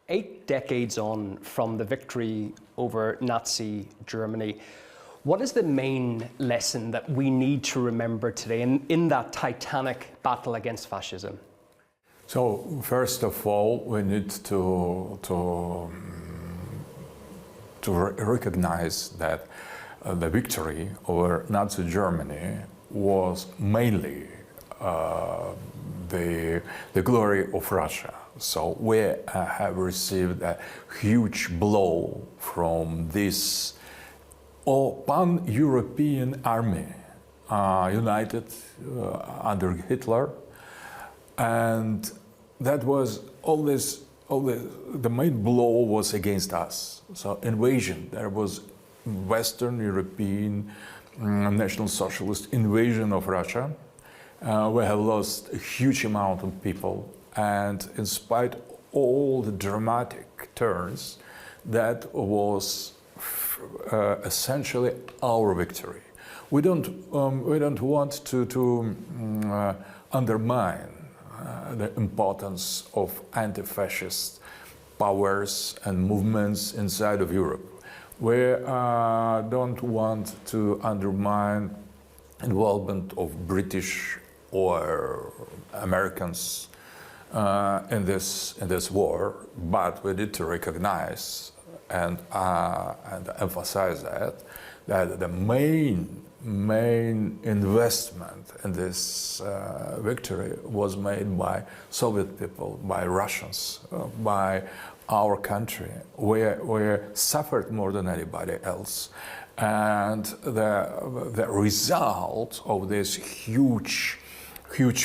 8 decades on from the victory over Nazi Germany, what is the main lesson that we need to remember today in that titanic battle against fascism? So, first of all, we need to recognize that the victory over Nazi Germany was mainly the glory of Russia. So we have received a huge blow from this pan-European army united under Hitler, and that was the main blow was against us. So invasion, there was Western European National Socialist invasion of Russia. We have lost a huge amount of people, and in spite of all the dramatic turns, that was essentially our victory. We don't want to undermine the importance of anti-fascist powers and movements inside of Europe. We don't want to undermine involvement of British or Americans in this war, but we need to recognize and emphasize that the main investment in this victory was made by Soviet people, by Russians, by our country. We suffered more than anybody else, and the result of this huge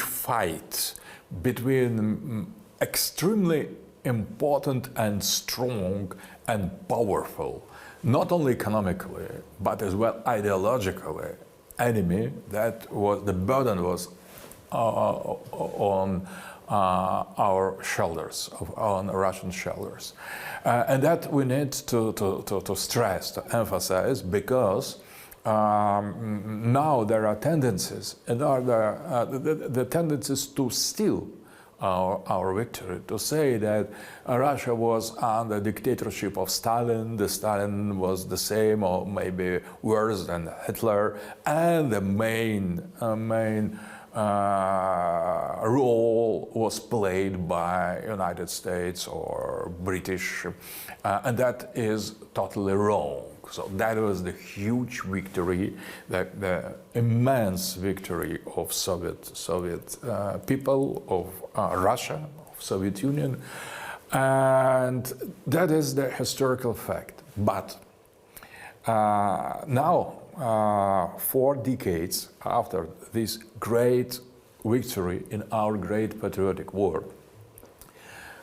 fight between extremely important and strong and powerful, not only economically but as well ideologically, enemy, that was the burden was on our shoulders, on Russian shoulders, and that we need to stress, to emphasize, because now there are tendencies, and the tendencies to steal our victory, to say that Russia was under dictatorship of Stalin, the Stalin was the same or maybe worse than Hitler, and the main role was played by United States or British, and that is totally wrong. So that was the huge victory, the immense victory of Soviet people, of Russia, of Soviet Union, and that is the historical fact. But now, 4 decades after this great victory in our great patriotic war,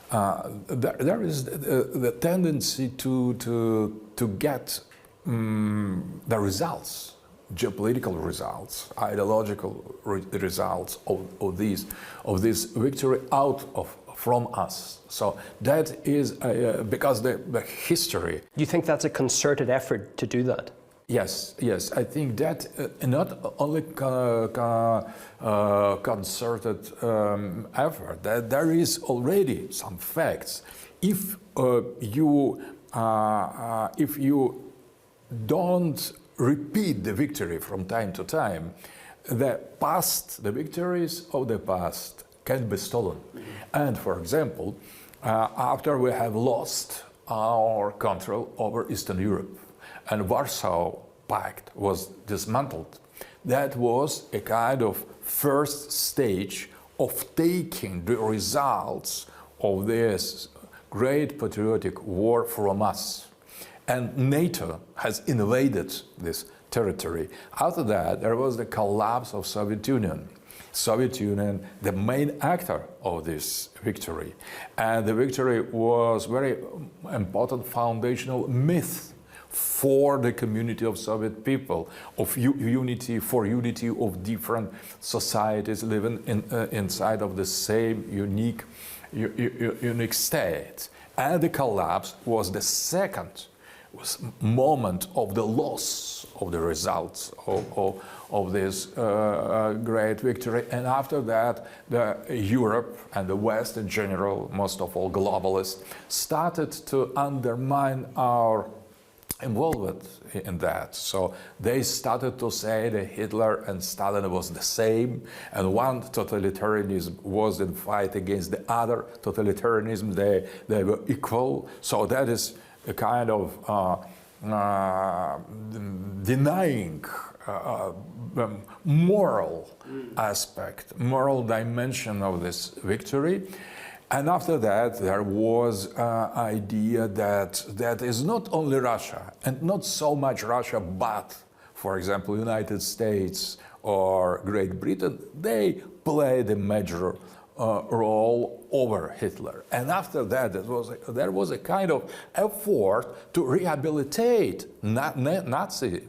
there is the tendency to get the results, geopolitical results, ideological results of this victory from us. So that is because the history. You think that's a concerted effort to do that? Yes. I think that not only concerted effort, that there is already some facts. If you don't repeat the victory from time to time, the victories of the past can be stolen. And for example, after we have lost our control over Eastern Europe and Warsaw Pact was dismantled, that was a kind of first stage of taking the results of this great patriotic war from us. And NATO has invaded this territory. After that, there was the collapse of Soviet Union. Soviet Union, the main actor of this victory. And the victory was very important foundational myth for the community of Soviet people, of unity of different societies living inside of the same unique state. And the collapse was the second moment of the loss of the results of this great victory. And after that, Europe and the West in general, most of all globalists, started to undermine our involvement in that. So they started to say that Hitler and Stalin was the same, and one totalitarianism was in fight against the other totalitarianism. They were equal. So that is a kind of denying moral aspect, moral dimension of this victory. And after that, there was idea that is not only Russia, and not so much Russia, but, for example, United States or Great Britain, they played a major role over Hitler. And after that, there was a kind of effort to rehabilitate Nazi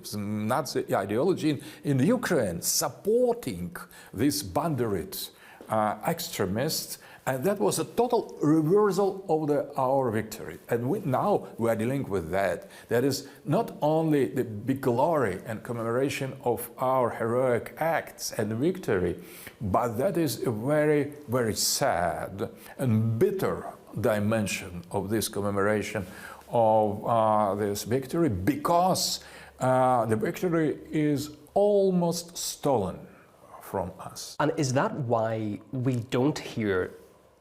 ideology in Ukraine, supporting these bandit extremists. And that was a total reversal of our victory. And now we are dealing with that. That is not only the big glory and commemoration of our heroic acts and victory, but that is a very, very sad and bitter dimension of this commemoration of this victory, because the victory is almost stolen from us. And is that why we don't hear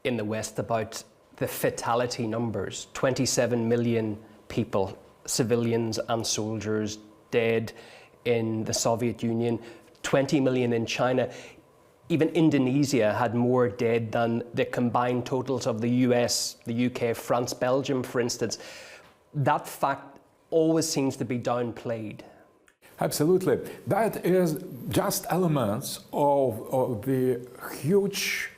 in the West about the fatality numbers? 27 million people, civilians and soldiers, dead in the Soviet Union, 20 million in China. Even Indonesia had more dead than the combined totals of the US, the UK, France, Belgium, for instance. That fact always seems to be downplayed. Absolutely. That is just elements of the huge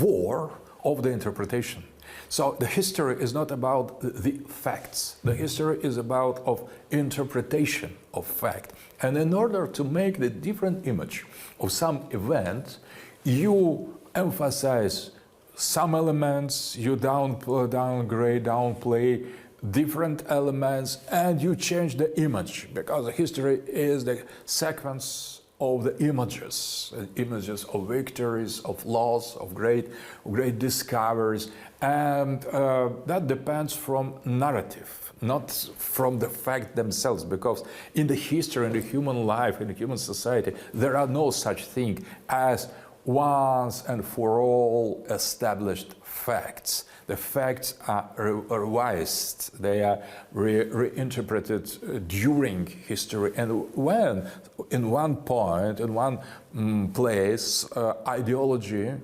war of the interpretation. So the history is not about the facts. The history is about of interpretation of fact. And in order to make the different image of some event, you emphasize some elements, you downgrade, downplay different elements, and you change the image, because history is the sequence of the images of victories, of loss, of great discoveries, and that depends from narrative, not from the fact themselves, because in the history, in the human life, in the human society, there are no such thing as once and for all established facts. The facts are revised, they are reinterpreted during history, and when in one point, in one place, ideology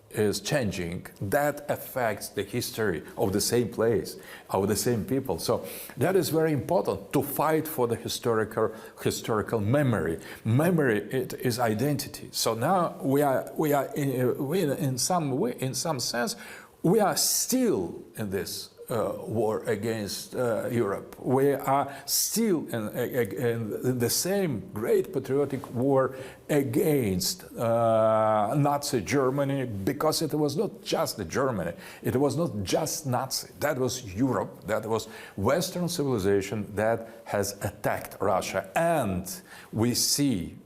is changing, that affects the history of the same place, of the same people. So that is very important, to fight for the historical memory. Memory, it is identity. So now we are in some sense, we are still in this war against Europe. We are still in the same great patriotic war against Nazi Germany, because it was not just the Germany, it was not just Nazi, that was Europe, that was Western civilization that has attacked Russia. And we see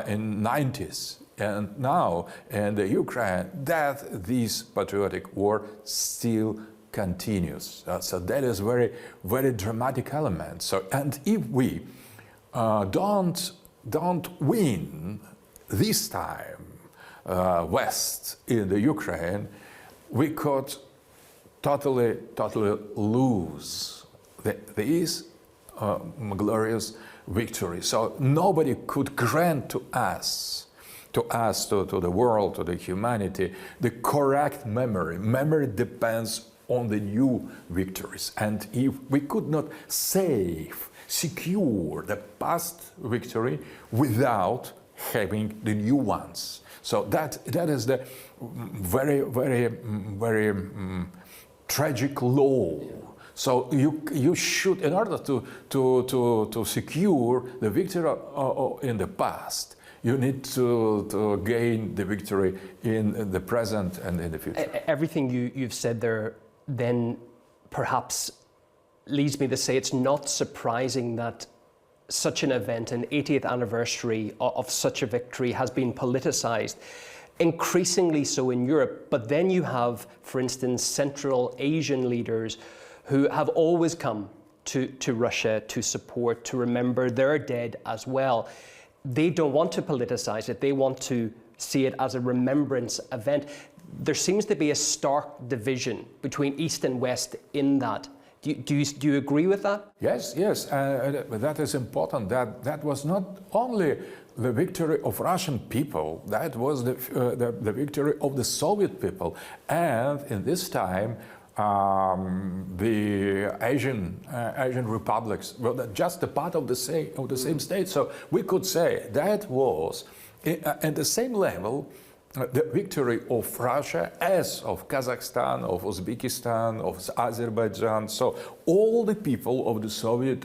in 90s and now in the Ukraine that this patriotic war still continues. So that is very, very dramatic element. So, and if we don't win this time, West in the Ukraine, we could totally lose this glorious victory. So nobody could grant to us, to the world, to the humanity, the correct memory. Memory depends on the new victories. And if we could not secure the past victory without having the new ones. So that is the very, very, very tragic law. So you should, in order to secure the victory in the past, you need to gain the victory in the present and in the future. Everything you've said there then perhaps leads me to say it's not surprising that such an event, an 80th anniversary of such a victory, has been politicized, increasingly so in Europe. But then you have, for instance, Central Asian leaders who have always come to Russia to support, to remember their dead as well. They don't want to politicize it. They want to see it as a remembrance event. There seems to be a stark division between East and West in that. Do you agree with that? Yes, that is important. That was not only the victory of Russian people, that was the victory of the Soviet people. And in this time, the Asian republics were just a part of the same state. So we could say that was at the same level the victory of Russia as of Kazakhstan, of Uzbekistan, of Azerbaijan. So all the people of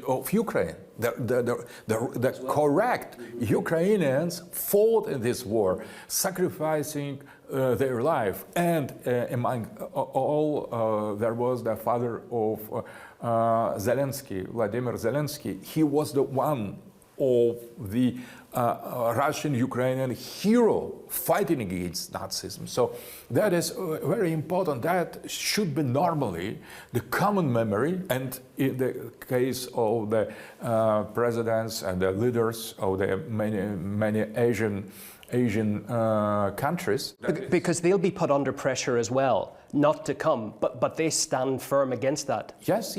of Ukraine, the correct Ukrainians fought in this war, sacrificing their life. And among all, there was the father of Zelensky, Vladimir Zelensky. He was the one of the Russian-Ukrainian hero fighting against Nazism. So that is very important. That should be normally the common memory. And in the case of the presidents and the leaders of the many Asian countries. Because they'll be put under pressure as well, not to come, but they stand firm against that. Yes,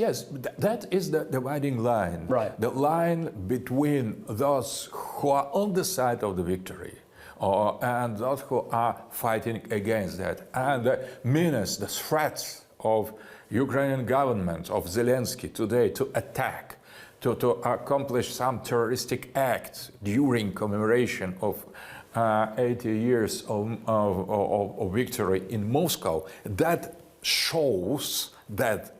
that is the dividing line. Right. The line between those who are on the side of the victory and those who are fighting against that. And the menace, the threats of Ukrainian government, of Zelensky today to attack, to accomplish some terroristic acts during commemoration of 80 years of victory in Moscow, that shows that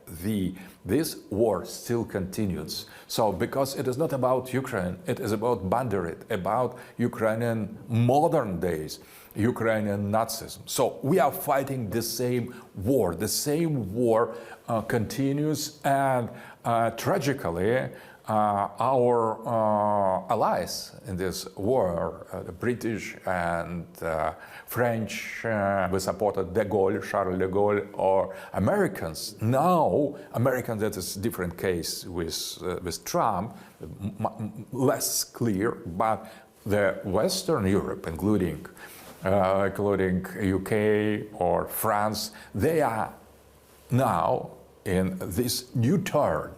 this war still continues. So, because it is not about Ukraine, it is about Banderit, about Ukrainian modern days, Ukrainian Nazism. So we are fighting the same war. The same war continues, and tragically, our allies in this war, the British and French, we supported de Gaulle, Charles de Gaulle, or Americans. Now, Americans, that is a different case with Trump, less clear, but the Western Europe, including UK or France, they are now in this new turn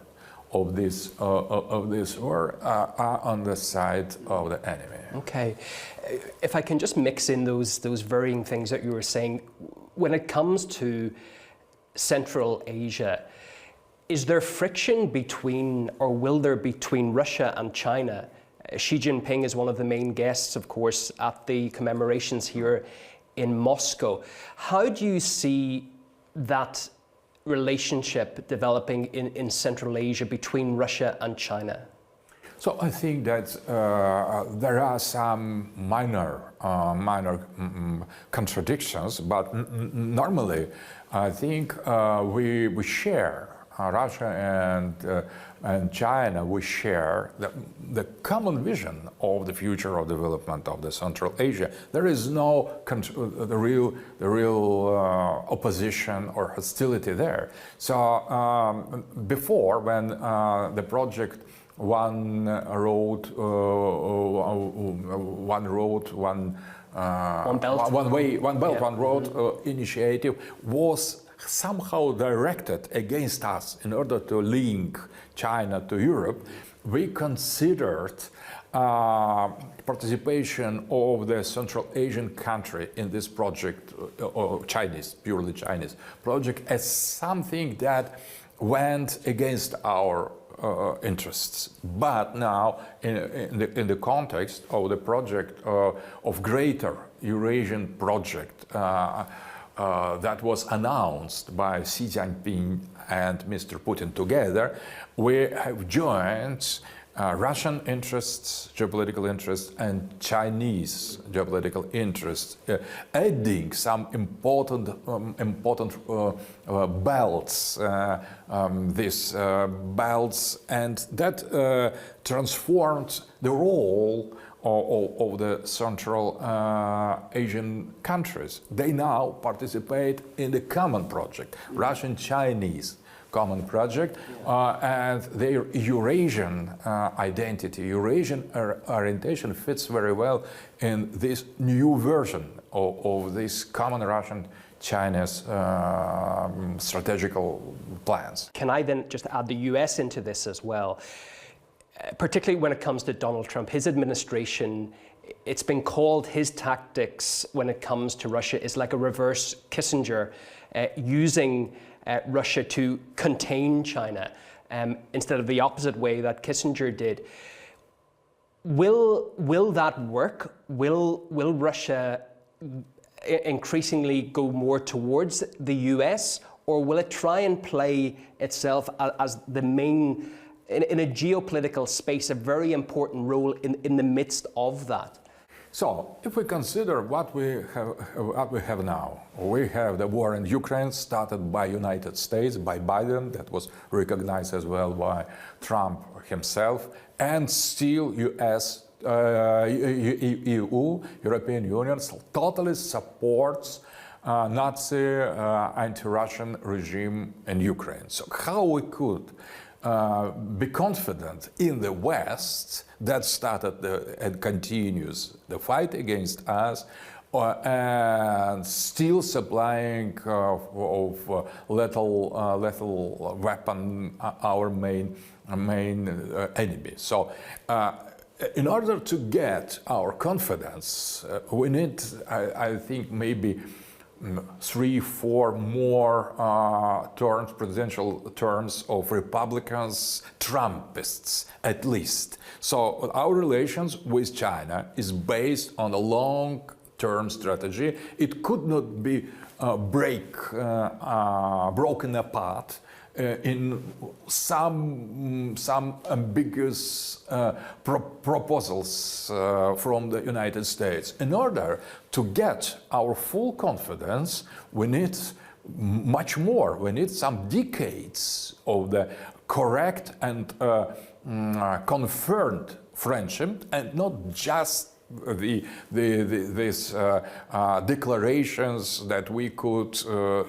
of this war, are on the side of the enemy. Okay, if I can just mix in those varying things that you were saying, when it comes to Central Asia, is there friction between, or will there between Russia and China? Xi Jinping is one of the main guests, of course, at the commemorations here in Moscow. How do you see that relationship developing in Central Asia between Russia and China? So I think that there are some minor contradictions, but normally I think we share, Russia and China, we share the common vision of the future of development of the Central Asia. There is no the real opposition or hostility there. So before, when the project one belt, one road initiative was somehow directed against us in order to link China to Europe, we considered participation of the Central Asian country in this project, or Chinese, purely Chinese project, as something that went against our interests. But now, in the context of the project of Greater Eurasian Project, that was announced by Xi Jinping and Mr. Putin together, we have joined Russian interests, geopolitical interests, and Chinese geopolitical interests, adding some important belts, these belts, and that transformed the role of the Central Asian countries. They now participate in the common project, Russian-Chinese common project, and their Eurasian identity, Eurasian orientation fits very well in this new version of this common Russian-Chinese strategical plans. Can I then just add the US into this as well? Particularly when it comes to Donald Trump, his administration, it's been called his tactics when it comes to Russia is like a reverse Kissinger, using Russia to contain China instead of the opposite way that Kissinger did. Will that work? Will Russia increasingly go more towards the US, or will it try and play itself as the main, in a geopolitical space, a very important role in the midst of that? So, if we consider what we have now, we have the war in Ukraine started by United States, by Biden, that was recognized as well by Trump himself, and still US, EU, European Union totally supports Nazi, anti-Russian regime in Ukraine. So how we could be confident in the West that started and continues the fight against us, and still supplying of lethal weapon our main enemy. So in order to get our confidence, we need, I think, maybe 3-4 more terms, presidential terms of Republicans, Trumpists, at least. So our relations with China is based on a long-term strategy. It could not be broken apart in some ambiguous proposals from the United States. In order to get our full confidence, we need much more. We need some decades of the correct and confirmed friendship, and not just these declarations that we could,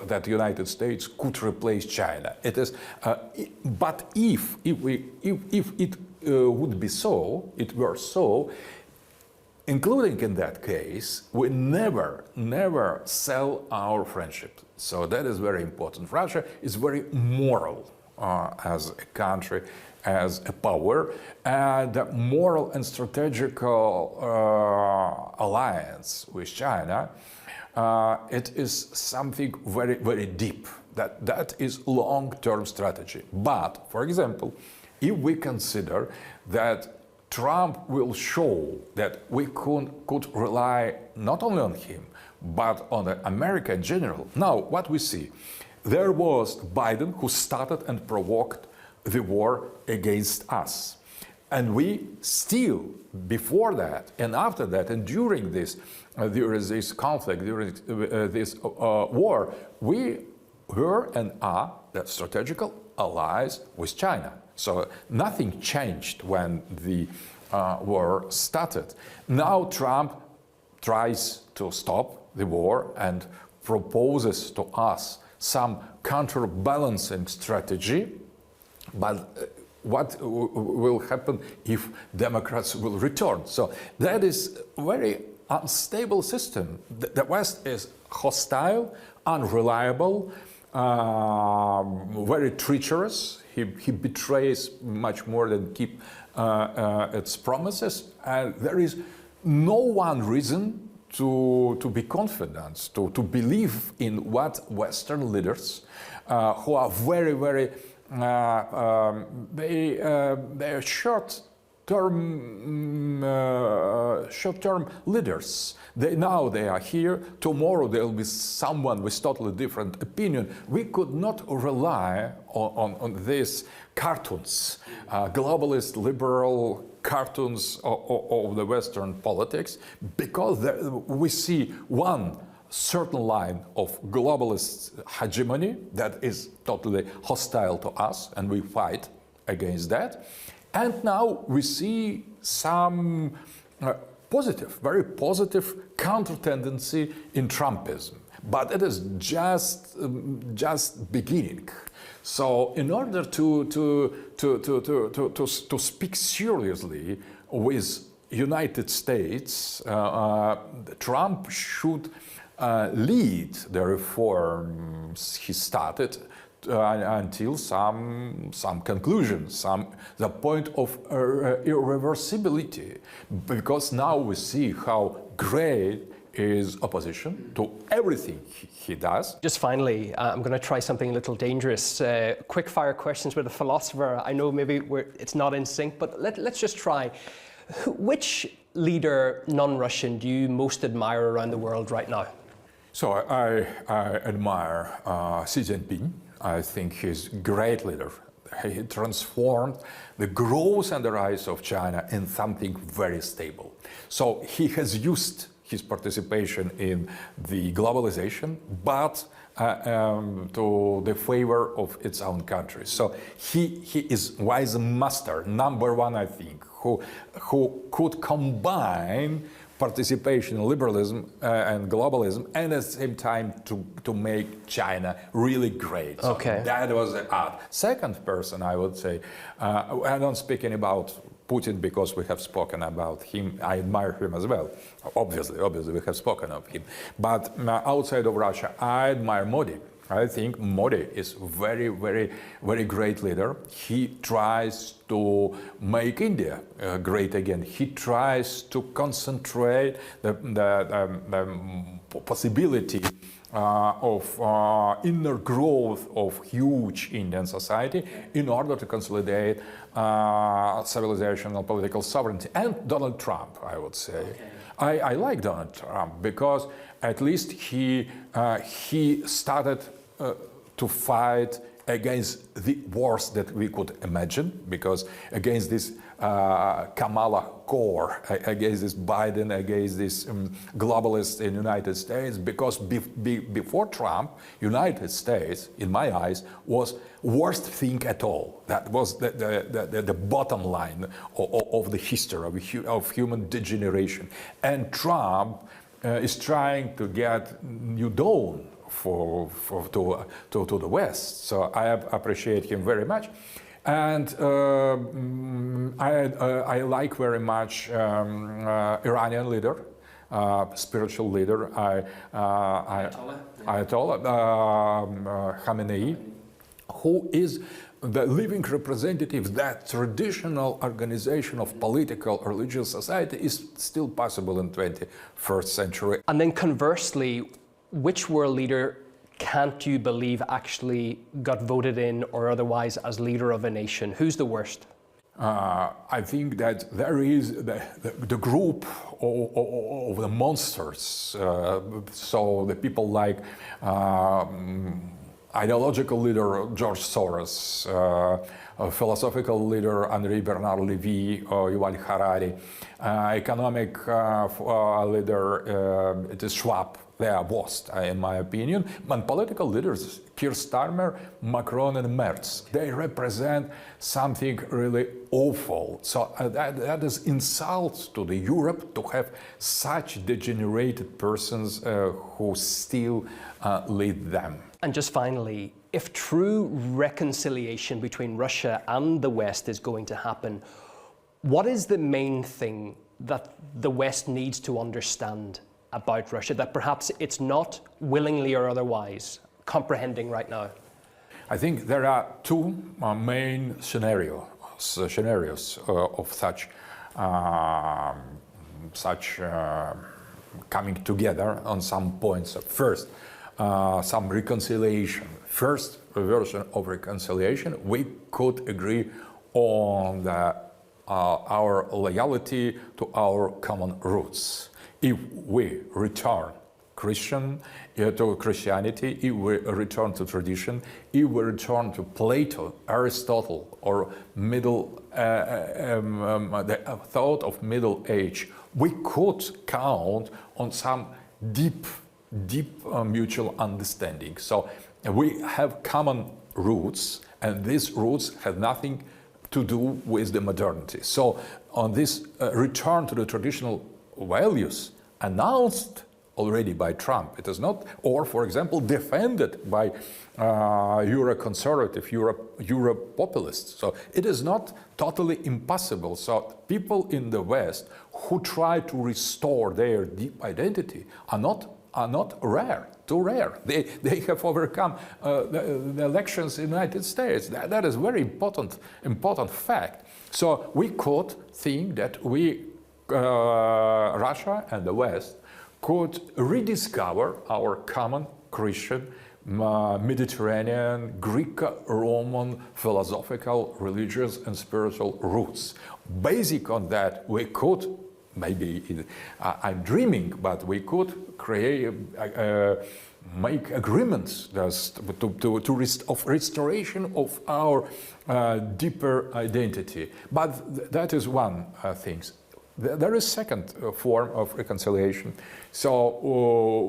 that the United States could replace China. It is, but if it would be so, it were so, including in that case, we never sell our friendship. So that is very important. Russia is very moral as a country, as a power, and a moral and strategical alliance with China, it is something very, very deep. That is long-term strategy. But, for example, if we consider that Trump will show that we could rely not only on him, but on America in general. Now, what we see, there was Biden who started and provoked the war against us. And we still, before that and after that and during this conflict, during this war, we were and are the strategical allies with China. So nothing changed when the war started. Now Trump tries to stop the war and proposes to us some counterbalancing strategy. But what will happen if Democrats will return? So that is a very unstable system. The West is hostile, unreliable, very treacherous. He betrays much more than keep its promises. And there is no one reason to be confident, to believe in what Western leaders, who are very, very they are short-term short-term leaders. Now they are here, tomorrow there will be someone with totally different opinion. We could not rely on these cartoons, globalist, liberal cartoons of the Western politics, because we see one certain line of globalist hegemony that is totally hostile to us, and we fight against that. And now we see some positive, very positive counter-tendency in Trumpism. But it is just beginning. So in order to speak seriously with United States, Trump should lead the reforms he started until some conclusions, the point of irreversibility, because now we see how great is opposition to everything he does. Just finally, I'm going to try something a little dangerous. Quick fire questions with a philosopher. I know maybe it's not in sync, but let's just try. Which leader, non-Russian, do you most admire around the world right now? So I admire Xi Jinping. I think he's a great leader. He transformed the growth and the rise of China in something very stable. So he has used his participation in the globalization, but to the favor of its own country. So he is wise master, number one, I think, who could combine participation in liberalism and globalism, and at the same time to make China really great. So okay. That was the art. Second person, I would say, I'm not speaking about Putin because we have spoken about him. I admire him as well. Obviously, we have spoken of him. But outside of Russia, I admire Modi. I think Modi is very, very, very great leader. He tries to make India great again. He tries to concentrate the possibility of inner growth of huge Indian society in order to consolidate civilizational political sovereignty. And Donald Trump, I would say. Okay. I like Donald Trump because at least he started to fight against the worst that we could imagine, because against this Kamala core, against this Biden, against this globalists in the United States, because before Trump, United States, in my eyes, was worst thing at all. That was the bottom line of the history of human degeneration. And Trump is trying to get new dawn to the West. So I appreciate him very much. And I like very much Iranian leader, spiritual leader, Ayatollah Khamenei, who is the living representative that traditional organization of political or religious society is still possible in 21st century. And then conversely, which world leader can't you believe actually got voted in or otherwise as leader of a nation? Who's the worst? I think that there is the group of the monsters. So the people like ideological leader George Soros, philosophical leader Henri Bernard Levy or Yuval Harari, economic leader it is Schwab. They are worst, in my opinion. And political leaders, Keir Starmer, Macron and Merz, they represent something really awful. So that is insult to the Europe to have such degenerated persons who still lead them. And just finally, if true reconciliation between Russia and the West is going to happen, what is the main thing that the West needs to understand about Russia that perhaps it's not willingly or otherwise comprehending right now? I think there are two main scenarios of such coming together on some points. First, some reconciliation. First version of reconciliation, we could agree on the our loyalty to our common roots. If we return to Christianity, if we return to tradition, if we return to Plato, Aristotle, or the thought of Middle Age, we could count on some deep mutual understanding. So we have common roots, and these roots have nothing to do with the modernity. So on this return to the traditional values announced already by Trump, it is not, or for example, defended by Euro-conservative, Euro-populists. So it is not totally impossible. So people in the West who try to restore their deep identity are not rare, too rare. They have overcome the elections in the United States. That is very important fact. So we could think that Russia and the West could rediscover our common Christian, Mediterranean, Greek-Roman philosophical, religious and spiritual roots. Basic on that, we could, maybe I'm dreaming, but we could create, make agreements of restoration of our deeper identity. But that is one thing. There is second form of reconciliation. So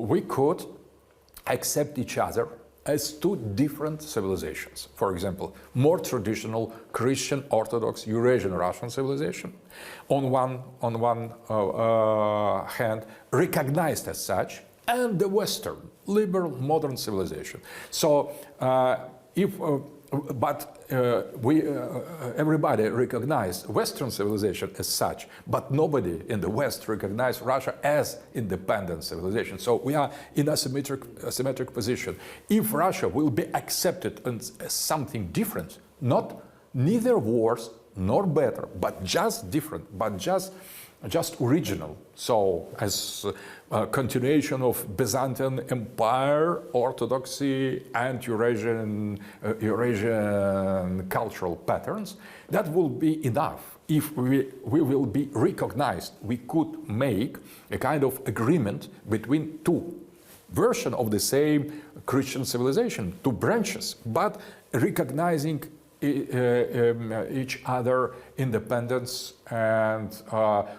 we could accept each other as two different civilizations. For example, more traditional Christian, Orthodox, Eurasian Russian civilization, on one hand, recognized as such, and the Western, liberal, modern civilization. So everybody recognized Western civilization as such, but nobody in the West recognized Russia as independent civilization. So we are in a asymmetric position. If Russia will be accepted as something different, neither worse nor better, but just different, but just original. So as a continuation of Byzantine Empire, Orthodoxy, and Eurasian cultural patterns, that will be enough. If we will be recognized, we could make a kind of agreement between two versions of the same Christian civilization, two branches, but recognizing each other independence and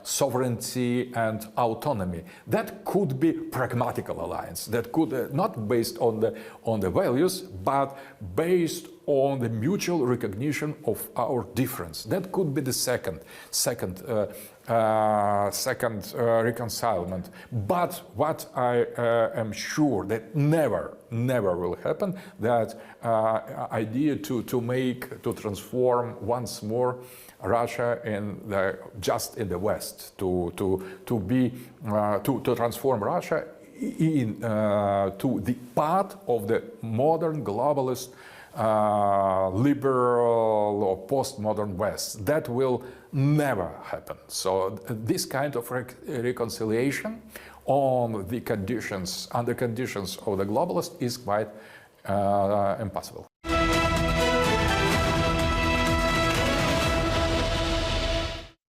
sovereignty and autonomy. That could be pragmatical alliance. That could not based on the values, but based on the mutual recognition of our difference. That could be the second reconcilement. But what I am sure that never will happen, that idea to transform once more Russia just in the West, to transform Russia to the part of the modern globalist liberal or postmodern West. That will never happen. So this kind of reconciliation under the conditions of the globalist is quite impossible.